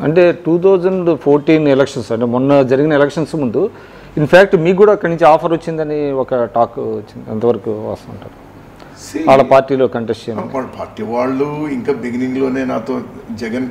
అంటే 2014 ఎలక్షన్స్ అంటే మొన్న జరిగిన ఎలక్షన్స్ ముందు ఇన్ఫ్యాక్ట్ మీకు కూడా అక్కడి నుంచి ఆఫర్ వచ్చిందని ఒక టాక్ వచ్చింది, ఎంతవరకు వస్తుంటారు వాళ్ళ పార్టీలో కంటెస్ట్ చేయడం? వాళ్ళ పార్టీ వాళ్ళు ఇంకా బిగినింగ్లోనే నాతో జగన్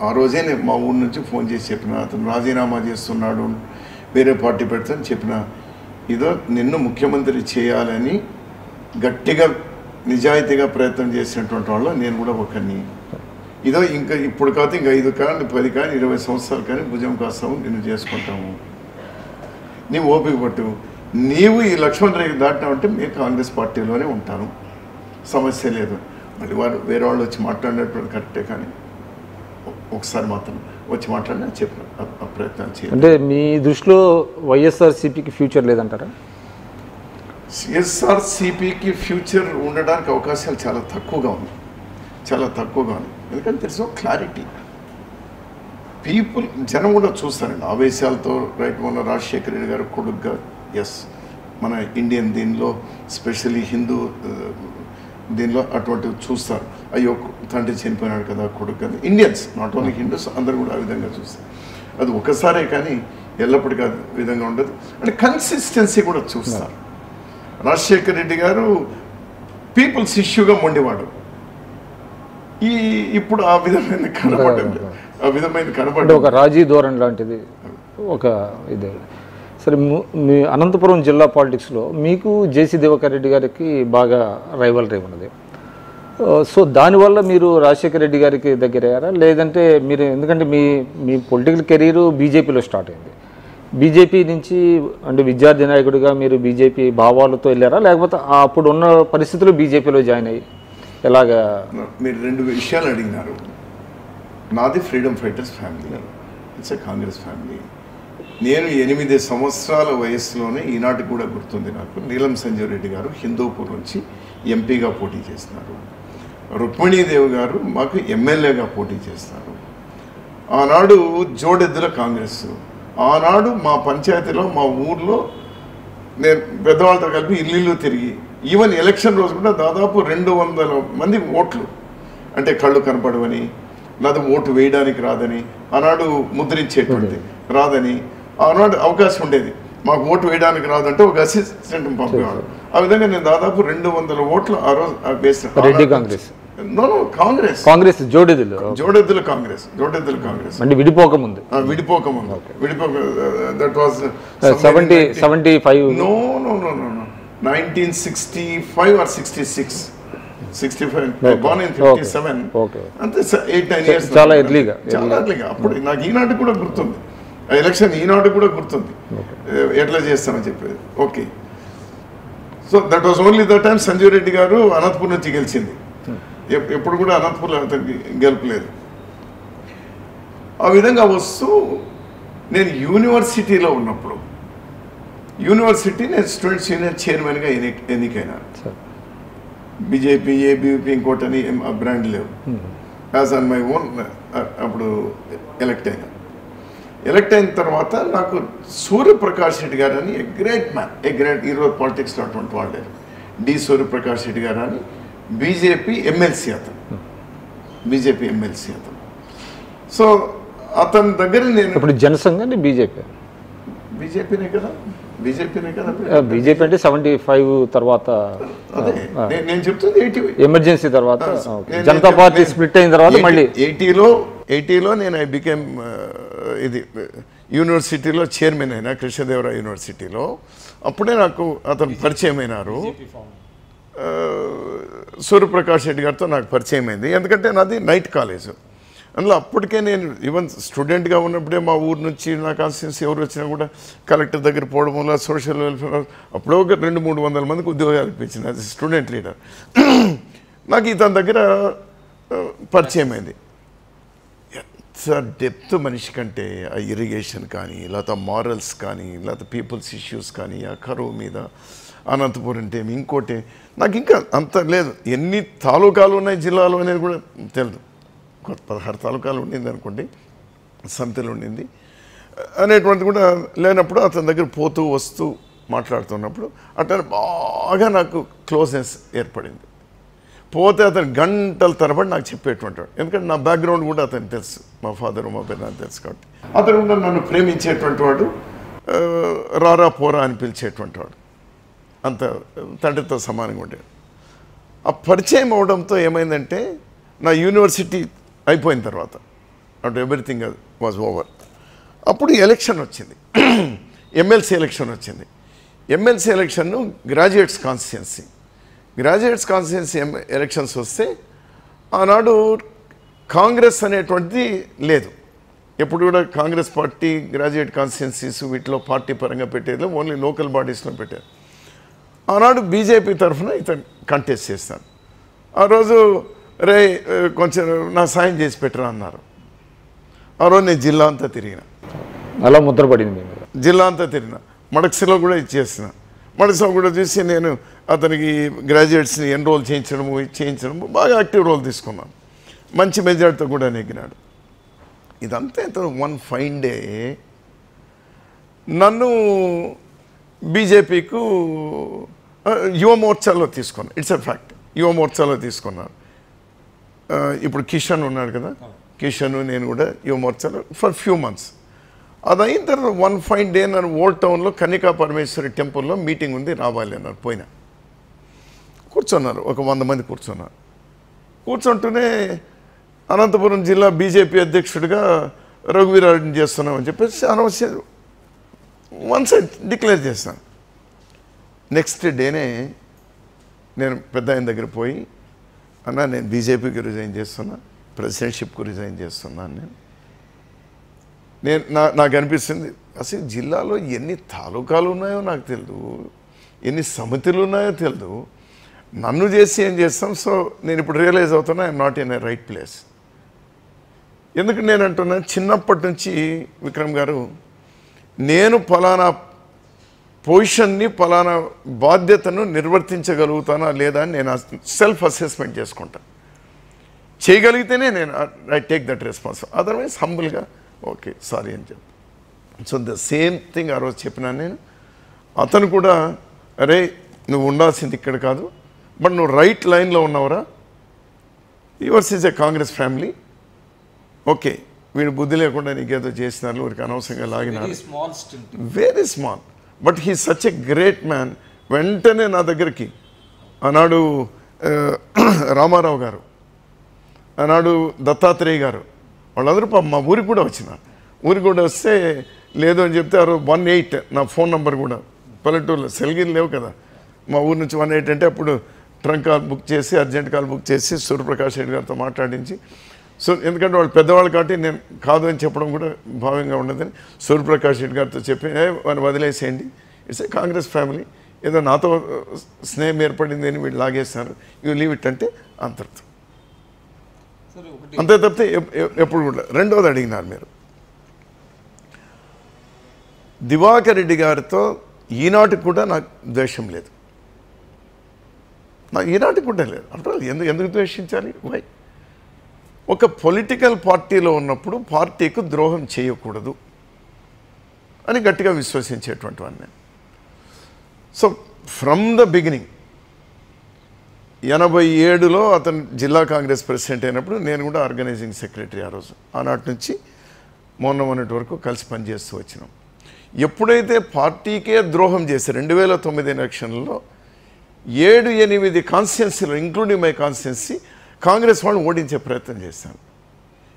ఆ రోజే మా ఊరి నుంచి ఫోన్ చేసి చెప్పిన, అతను రాజీనామా చేస్తున్నాడు వేరే పార్టీ పెడతాను చెప్పిన, ఇదో నిన్ను ముఖ్యమంత్రి చేయాలని గట్టిగా నిజాయితీగా ప్రయత్నం చేసినటువంటి వాళ్ళు నేను కూడా ఒకరిని. ఇదో ఇంకా ఇప్పుడు కాదు ఇంకా 5 కానీ 10 కానీ 20 సంవత్సరాలు కానీ భుజం కాస్తాము, నిన్ను చేసుకుంటాము, నీవు ఓపిక పట్టు, నీవు ఈ లక్ష్మణ్ రేఖ దాటినావంటే మేము కాంగ్రెస్ పార్టీలోనే ఉంటాను, సమస్య లేదు. మళ్ళీ వారు వేరే వాళ్ళు వచ్చి మాట్లాడినటువంటి కరెక్టే, కానీ ఒకసారి మాత్రం వచ్చి మాట్లాడినా చెప్పిన ఆ ప్రయత్నం చేయాలి. అంటే మీ దృష్టిలో వైఎస్ఆర్సీపీకి ఫ్యూచర్ లేదంటారా? వైఎస్ఆర్సీపీకి ఫ్యూచర్ ఉండడానికి అవకాశాలు చాలా తక్కువగా ఉంది, చాలా తక్కువగా ఉంది. ఎందుకంటే తెలిసిన క్లారిటీ పీపుల్ జనం కూడా చూస్తారండి ఆవేశాలతో. రైట్, మొన్న రాజశేఖర రెడ్డి గారు కొడుగ్గా ఎస్ మన ఇండియన్ దీనిలో స్పెషల్లీ హిందూ దీనిలో అటువంటివి చూస్తారు. అయ్యో తండ్రి చనిపోయినాడు కదా కొడుకు కదా, ఇండియన్స్ నాట్ ఓన్లీ హిందూస్ అందరు కూడా ఆ విధంగా చూస్తారు. అది ఒకసారే కానీ ఎల్లప్పటికీ ఆ విధంగా ఉండదు. అంటే కన్సిస్టెన్సీ కూడా చూస్తారు. రాజశేఖర రెడ్డి గారు పీపుల్స్ ఇష్యూగా మొండివాడు, ఇప్పుడు ఆ విధమైన కనపడండి, ఆ విధమైన కనపడ ఒక రాజీ ధోరణి లాంటిది ఒక ఇదే. సరే, మీ అనంతపురం జిల్లా పాలిటిక్స్లో మీకు జేసీ దివాకర్ రెడ్డి గారికి బాగా రైవల్రీ ఉన్నది. సో దానివల్ల మీరు రాజశేఖర రెడ్డి గారికి దగ్గరయ్యారా, లేదంటే మీరు ఎందుకంటే మీ పొలిటికల్ కెరీర్ బీజేపీలో స్టార్ట్ అయింది, బీజేపీ నుంచి అంటే విద్యార్థి నాయకుడిగా మీరు బీజేపీ భావాలతో వెళ్ళారా, లేకపోతే అప్పుడు ఉన్న పరిస్థితుల్లో బీజేపీలో జాయిన్ అయ్యి ఎలాగా? మీరు 2 విషయాలు అడిగినారు. నాది freedom fighters family, it's a Congress family. నేను 8 సంవత్సరాల వయసులోనే ఈనాటికి కూడా గుర్తుంది నాకు, నీలం సంజీవ్ రెడ్డి గారు హిందూపూర్ నుంచి ఎంపీగా పోటీ చేస్తున్నారు, రుక్మిణీదేవి గారు మాకు ఎమ్మెల్యేగా పోటీ చేస్తారు. ఆనాడు జోడెద్దుల కాంగ్రెస్, ఆనాడు మా పంచాయతీలో మా ఊర్లో నేను పెద్దవాళ్ళతో కలిపి ఇల్లు తిరిగి ఈవెన్ ఎలక్షన్ రోజు కూడా దాదాపు 200 మంది ఓట్లు, అంటే కళ్ళు కనపడవని, లేదా ఓటు వేయడానికి రాదని, ఆనాడు ముద్రించేటువంటి రాదని, ఆనాడు అవకాశం ఉండేది. మాకు ఓటు వేయడానికి రాదంటే ఒక అసిస్టెంట్ పంపేవాడు. ఆ విధంగా నేను దాదాపు 200 ఓట్లు ఆ రోజు వేసిన. కాంగ్రెస్ జోడెద్దుల కాంగ్రెస్ అంటే విడిపోకముందు that was 75 no 1965 or 66 65 born in 57 అంతే 8-9 years చాలా ఎర్లీగా అప్పుడు నాకు ఈనాటి కూడా గుర్తుంది, ఎలక్షన్ ఈనాటి కూడా గుర్తుంది ఎట్లా చేస్తామని చెప్పేది. Okay, so that was only the time Sanjeev Reddy గారు అనంతపూర్ నుంచి గెలిచింది, ఎప్పుడు కూడా అనంతపూర్లో అతనికి గెలుపులేదు. ఆ విధంగా వస్తూ నేను యూనివర్సిటీలో ఉన్నప్పుడు నేను స్టూడెంట్స్ యూనియన్ చైర్మన్గా ఎన్నికైనా, బీజేపీ ఏబీవీపీ ఇంకోటని బ్రాండ్ లేవు, యాజ్ ఆన్ మై ఓన్ అప్పుడు ఎలక్ట్ అయిన తర్వాత నాకు సూర్యప్రకాష్ రెడ్డి గారు అని ఏ గ్రేట్ మ్యాన్, ఈరోజు పాలిటిక్స్లో అటువంటి వాళ్ళే, డి సూర్యప్రకాష్ రెడ్డి గారు అని బీజేపీ ఎమ్మెల్సీ అతను. సో అతని దగ్గర నేను ఇప్పుడు జనసంఘ బీజేపీనే కదా బీజేపీ అంటే 75 తర్వాత, నేను చెప్తుంది 80 ఎమర్జెన్సీ తర్వాత జనతా పార్టీ స్ప్లిట్ అయిన తర్వాత మళ్ళీ 80లో నేను ఐ బికేమ్ ఇది యూనివర్సిటీలో చైర్మన్ అయినా, కృష్ణదేవరాయ యూనివర్సిటీలో. అప్పుడే నాకు అతను పరిచయం అయినారు, సూర్యప్రకాష్ రెడ్డి గారితో నాకు పరిచయం అయింది. ఎందుకంటే నాది నైట్ కాలేజ్, అందులో అప్పటికే నేను ఈవెన్ స్టూడెంట్గా ఉన్నప్పుడే మా ఊరు నుంచి నా కాన్స్టిట్యున్సీ ఎవరు వచ్చినా కూడా కలెక్టర్ దగ్గర పోవడం వల్ల సోషల్ వెల్ఫేర్ అప్పుడో ఒక 200-300 మందికి ఉద్యోగాలు ఇప్పించింది యాజ్ స్టూడెంట్ లీడర్. నాకు ఇతని దగ్గర పరిచయం అయింది. ఎంత డెప్త్ మనిషి కంటే ఆ ఇరిగేషన్ కానీ, లేకపోతే మారల్స్ కానీ, లేకపోతే పీపుల్స్ ఇష్యూస్ కానీ, ఆ కరువు మీద, అనంతపురం అంటే ఇంకోటి నాకు ఇంకా అంత లేదు. ఎన్ని తాలూకాలు ఉన్నాయి జిల్లాలో అనేది కూడా తెలియదు. 16 తాలూకాలు ఉండింది అనుకోండి, సంతలు ఉండింది అనేటువంటిది కూడా లేనప్పుడు అతని దగ్గర పోతూ వస్తూ మాట్లాడుతున్నప్పుడు అతను బాగా నాకు క్లోజ్నెస్ ఏర్పడింది. పోతే అతను గంటల తరబడి నాకు చెప్పేటువంటి వాడు. ఎందుకంటే నా బ్యాక్గ్రౌండ్ కూడా అతనికి తెలుసు, మా ఫాదర్ మా పెద్ద తెలుసు కాబట్టి. అతను కూడా నన్ను ప్రేమించేటువంటి వాడు, రారా పోరా అని పిలిచేటువంటి వాడు, అంత తండ్రితో సమానంగా ఉండేది. ఆ పరిచయం అవడంతో ఏమైందంటే నా యూనివర్సిటీ అయిపోయిన తర్వాత అటు ఎవ్రీథింగ్ వాజ్ ఓవర్. అప్పుడు ఎలక్షన్ వచ్చింది, ఎమ్మెల్సీ ఎలక్షన్ వచ్చింది. MLC election graduates constituency elections వస్తే ఆనాడు కాంగ్రెస్ అనేటువంటిది లేదు. ఎప్పుడు కూడా కాంగ్రెస్ పార్టీ గ్రాడ్యుయేట్ కాన్స్టిట్యున్సీస్ వీటిలో పార్టీ పరంగా పెట్టేది, ఓన్లీ లోకల్ బాడీస్లో పెట్టారు. ఆనాడు బీజేపీ తరఫున ఇతను కంటెస్ట్ చేస్తాను. ఆ రోజు రే కొంచెం నా సాయం చేసి పెట్టరా అన్నారు. ఆ రోజు నేను జిల్లా అంతా తిరిగిన, అలా ముద్రపడింది. జిల్లా అంతా తిరిగిన, మడక్సిలో కూడా ఇచ్చేసిన. మడక్సిలో కూడా చూసి నేను అతనికి గ్రాడ్యుయేట్స్ని ఎన్రోల్ చేయించడము బాగా యాక్టివ్ రోల్ తీసుకున్నాను. మంచి మెజార్టీతో కూడా నెగ్గినాడు. ఇదంతా ఇతను వన్ ఫైన్ డే నన్ను బీజేపీకు యువ మోర్చాలో తీసుకున్నాను. ఇట్స్ ఎ ఫ్యాక్ట్, యువ మోర్చాలో తీసుకున్నాను. ఇప్పుడు కిషన్ ఉన్నాడు కదా, కిషన్ నేను కూడా యువ మోర్చాలో ఫర్ ఫ్యూ మంత్స్. అది అయిన తర్వాత వన్ ఫైన్ డే నన్ను ఓల్డ్ టౌన్లో కన్నికా పరమేశ్వరి టెంపుల్లో మీటింగ్ ఉంది, రావాలి అన్నారు. పోయినా కూర్చున్నారు, ఒక 100 మంది కూర్చున్నారు. కూర్చుంటూనే అనంతపురం జిల్లా బీజేపీ అధ్యక్షుడిగా రఘువీరారెడ్డిని చేస్తున్నామని చెప్పేసి అనౌన్స్ వన్ సైడ్ డిక్లేర్ చేస్తాను. నెక్స్ట్ డేనే నేను పెద్ద ఆయన దగ్గర పోయి, అన్నా నేను బీజేపీకి రిజైన్ చేస్తున్నా, ప్రెసిడెంట్షిప్కు రిజైన్ చేస్తున్నాను. నాకు అనిపిస్తుంది అసలు జిల్లాలో ఎన్ని తాలూకాలు ఉన్నాయో నాకు తెలియదు, ఎన్ని సమితులు ఉన్నాయో తెలియదు, నన్ను చేసి ఏం చేస్తాం. సో నేను ఇప్పుడు రియలైజ్ అవుతున్నా I'm not in a right place. ఎందుకు నేను అంటున్నా, చిన్నప్పటి నుంచి విక్రమ్ గారు నేను ఫలానా పొజిషన్ని ఫలానా బాధ్యతను నిర్వర్తించగలుగుతానా లేదా అని నేను సెల్ఫ్ అసెస్మెంట్ చేసుకుంటాను. చేయగలిగితేనే నేను I take that response, otherwise హంబుల్గా ఓకే సారీ అని చెప్పి. సో ద సేమ్ థింగ్ ఆ రోజు చెప్పినాను నేను. అతను కూడా అరే నువ్వు ఉండాల్సింది ఇక్కడ కాదు, బట్ నువ్వు రైట్ లైన్లో ఉన్నావురా, yours is a Congress family, okay వీడు బుద్ధి లేకుండా నీకేదో చేసినారు, వీడికి అనవసరంగా లాగినారు, very small, but he such a great man. వెంటనే నా దగ్గరికి ఆనాడు రామారావు గారు, ఆనాడు దత్తాత్రేయ గారు, వాళ్ళందరూ మా ఊరికి కూడా వచ్చినారు. ఊరికి కూడా వస్తే లేదు అని చెప్తే ఆ రోజు 18 నా ఫోన్ నెంబర్ కూడా, పల్లెటూరులో సెల్గిలు లేవు కదా, మా ఊరి నుంచి 18 అంటే అప్పుడు ట్రంక్ కాల్ బుక్ చేసి అర్జెంట్ కాల్ బుక్ చేసి సూర్యప్రకాష్ రెడ్డి గారితో మాట్లాడించి, సో ఎందుకంటే వాళ్ళు పెద్దవాళ్ళు కాబట్టి నేను కాదు అని చెప్పడం కూడా భావ్యంగా ఉండదని సూర్యప్రకాష్ రెడ్డి గారితో చెప్పి వాడిని వదిలేసేయండి, ఇట్స్ ఏ కాంగ్రెస్ ఫ్యామిలీ, ఏదో నాతో స్నేహం ఏర్పడింది అని వీళ్ళు లాగేస్తున్నారు, యూ లీవ్ ఇట్ అంటే అంతర్తో అంతే తప్పితే ఎప్పుడు కూడా. రెండోది అడిగినారు మీరు, దివాకర్ రెడ్డి గారితో ఈనాటికి కూడా నాకు ద్వేషం లేదు, నాకు ఈనాటికి కూడా లేదు. అంటే ఎందుకు ద్వేషించాలి? వై? ఒక పొలిటికల్ పార్టీలో ఉన్నప్పుడు పార్టీకు ద్రోహం చేయకూడదు అని గట్టిగా విశ్వసించేటువంటి వాడిని. సో ఫ్రమ్ ద బిగినింగ్ 87లో అతను జిల్లా కాంగ్రెస్ ప్రెసిడెంట్ అయినప్పుడు నేను కూడా ఆర్గనైజింగ్ సెక్రటరీ ఆ రోజు. ఆనాటి నుంచి మొన్నటి వరకు కలిసి పనిచేస్తూ వచ్చినాం. ఎప్పుడైతే పార్టీకే ద్రోహం చేసి 2009 ఎలక్షన్లో 7-8 కాన్స్టిట్యున్సీలో ఇంక్లూడింగ్ మై కాన్స్టిట్యున్సీ కాంగ్రెస్ వాళ్ళు ఓడించే ప్రయత్నం చేశాను.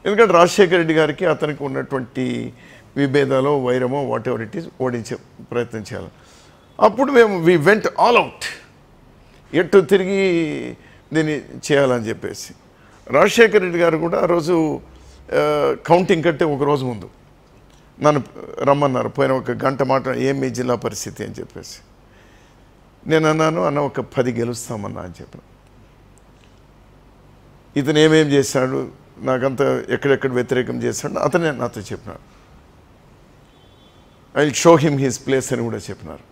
ఎందుకంటే రాజశేఖర రెడ్డి గారికి అతనికి ఉన్నటువంటి విభేదాలు వైరమో వాట్ ఎవర్ ఇట్ ఈస్ ఓడించే ప్రయత్నం చేయాలి. అప్పుడు మేము వి వెంట్ ఆల్ అవుట్, ఎటు తిరిగి దీన్ని చేయాలని చెప్పేసి. రాజశేఖర రెడ్డి గారు కూడా ఆ రోజు కౌంటింగ్ కంటే ఒక రోజు ముందు నన్ను రమ్మన్నారు. పోయిన ఒక గంట ఏం మీ జిల్లా పరిస్థితి అని చెప్పేసి నేను అన్నాను, అన్న ఒక 10 గెలుస్తామన్నా అని చెప్పాను. ఇతను ఏమేం చేశాడు, నాకంతా ఎక్కడెక్కడ వ్యతిరేకం చేశాడు అతనే నాతో చెప్పినాడు. I will show him his place అని కూడా చెప్పినారు.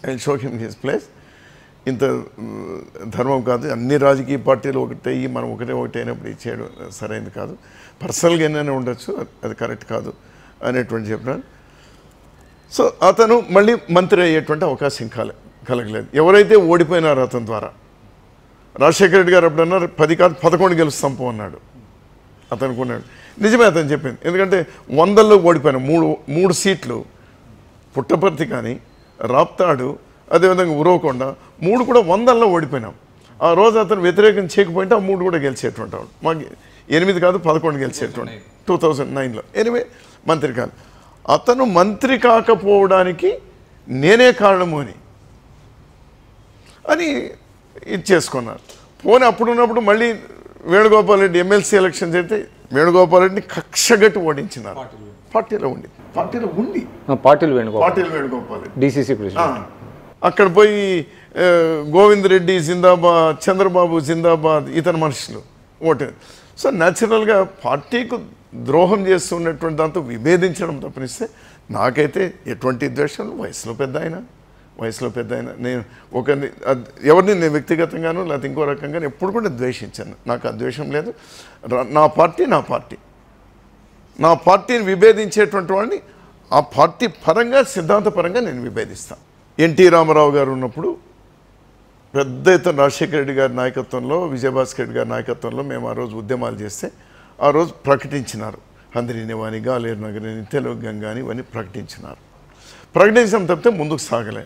I will show him his place. ఇంత ధర్మం కాదు, అన్ని రాజకీయ పార్టీలు ఒకటయ్యి మనం ఒకటే అయినప్పుడు ఇది చేయడం సరైనది కాదు, పర్సనల్గా ఏమైనా ఉండొచ్చు, అది కరెక్ట్ కాదు అనేటువంటి చెప్పినారు. సో అతను మళ్ళీ మంత్రి అయ్యేటువంటి అవకాశం కలగలేదు. ఎవరైతే ఓడిపోయినారో అతని ద్వారా, రాజశేఖర రెడ్డి గారు అప్పుడన్నారు 10 కాదు 11 గెలుస్తాం పో అన్నాడు. అతను కొన్నాడు. నిజమే అతను చెప్పింది. ఎందుకంటే 100లో ఓడిపోయినా 3 సీట్లు పుట్టపర్తి కానీ, రాప్తాడు, అదేవిధంగా ఉరవకొండ 3 కూడా 100లో ఓడిపోయినాం. ఆ రోజు అతను వ్యతిరేకం చేయకపోయింటే ఆ 3 కూడా గెలిచేటువంటి వాడు. మాకు 8 కాదు 11 గెలిచేటువంటి 2009లో. ఎనివే మంత్రి కాదు. అతను మంత్రి కాకపోవడానికి నేనే కారణము అని ఇది చేసుకున్నారు. పోనీ అప్పుడున్నప్పుడు మళ్ళీ వేణుగోపాల్ రెడ్డి ఎమ్మెల్సీ ఎలక్షన్స్ అయితే వేణుగోపాల్ రెడ్డిని కక్షగట్టి ఓడించినారు. పార్టీలో ఉండి పాటిల్ వేణుగోపాల్ రెడ్డి డిసిసి ప్రెసిడెంట్. అక్కడ పోయి గోవింద్ రెడ్డి జిందాబాద్, చంద్రబాబు జిందాబాద్, ఇతర మనుషులు ఓటు. సో న్యాచురల్గా పార్టీకు ద్రోహం చేస్తున్నటువంటి దాంతో విభేదించడం తప్పనిస్తే నాకైతే ఎటువంటి ద్వేషం. వయసులో పెద్ద ఆయన నేను ఎవరిని నేను వ్యక్తిగతంగాను లేకపోతే ఇంకో రకంగా ఎప్పుడు కూడా ద్వేషించాను. నాకు ఆ ద్వేషం లేదు. నా పార్టీని విభేదించేటువంటి వాడిని ఆ పార్టీ పరంగా సిద్ధాంతపరంగా నేను విభేదిస్తాను. ఎన్టీ రామారావు గారు ఉన్నప్పుడు పెద్ద ఎత్తున రాజశేఖర రెడ్డి గారి నాయకత్వంలో, విజయభాస్కర్ రెడ్డి గారి నాయకత్వంలో మేము ఆ రోజు ఉద్యమాలు చేస్తే ఆ రోజు ప్రకటించినారు. హంద్రీనివాని, గాలేరు నగరిని, తెలుగు గంగా అని ఇవన్నీ ప్రకటించినారు. ప్రకటించడం తప్పితే ముందుకు సాగలే.